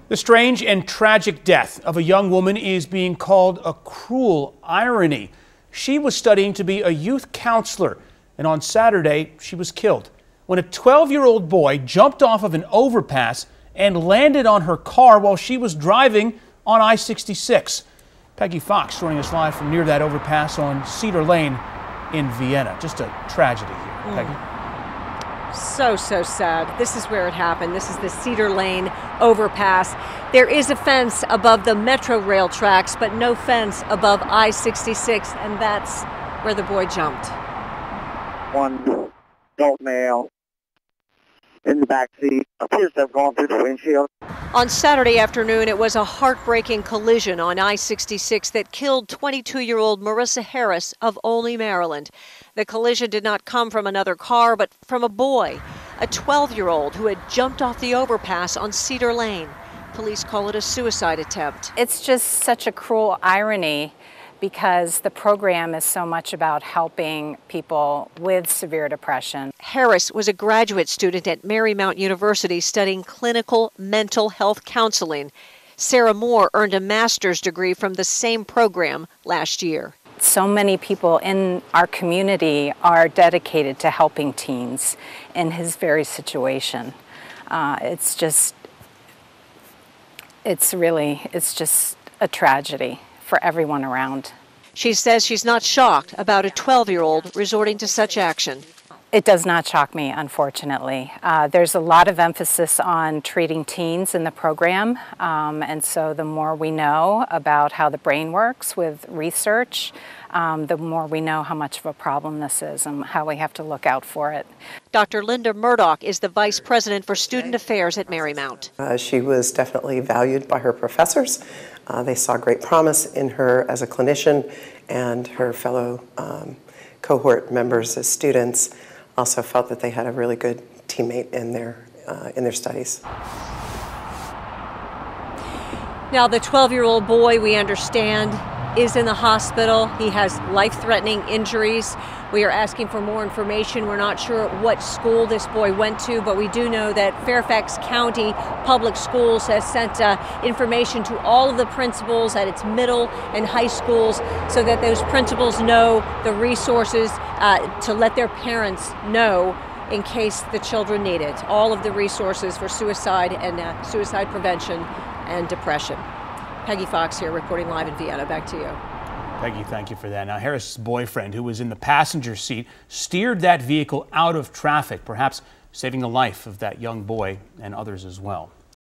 The strange and tragic death of a young woman is being called a cruel irony. She was studying to be a youth counselor, and on Saturday she was killed when a 12-year-old boy jumped off of an overpass and landed on her car while she was driving on I-66. Peggy Fox joining us live from near that overpass on Cedar Lane in Vienna. Just a tragedy here. Peggy. So sad. This is where it happened. This is the Cedar Lane overpass. There is a fence above the metro rail tracks, but no fence above I-66, and that's where the boy jumped. One adult male in the back seat appears to have gone through the windshield. On Saturday afternoon, it was a heartbreaking collision on I-66 that killed 22-year-old Marissa Harris of Olney, Maryland. The collision did not come from another car, but from a boy, a 12-year-old who had jumped off the overpass on Cedar Lane. Police call it a suicide attempt. It's just such a cruel irony because the program is so much about helping people with severe depression. Harris was a graduate student at Marymount University studying clinical mental health counseling. Sarah Moore earned a master's degree from the same program last year. So many people in our community are dedicated to helping teens in his very situation. It's just a tragedy for everyone around. She says she's not shocked about a 12-year-old resorting to such action. It does not shock me, unfortunately. There's a lot of emphasis on treating teens in the program, and so the more we know about how the brain works with research, the more we know how much of a problem this is and how we have to look out for it. Dr. Linda Murdoch is the Vice President for Student Affairs at Marymount. She was definitely valued by her professors. They saw great promise in her as a clinician, and her fellow cohort members as students also felt that they had a really good teammate in their studies. Now, the 12-year-old boy, we understand, is in the hospital. He has life-threatening injuries. We are asking for more information. We're not sure what school this boy went to, but we do know that Fairfax County Public Schools has sent information to all of the principals at its middle and high schools so that those principals know the resources to let their parents know in case the children need it. All of the resources for suicide and suicide prevention and depression. Peggy Fox here reporting live in Vienna. Back to you. Peggy, thank you for that. Now, Harris's boyfriend, who was in the passenger seat, steered that vehicle out of traffic, perhaps saving the life of that young boy and others as well.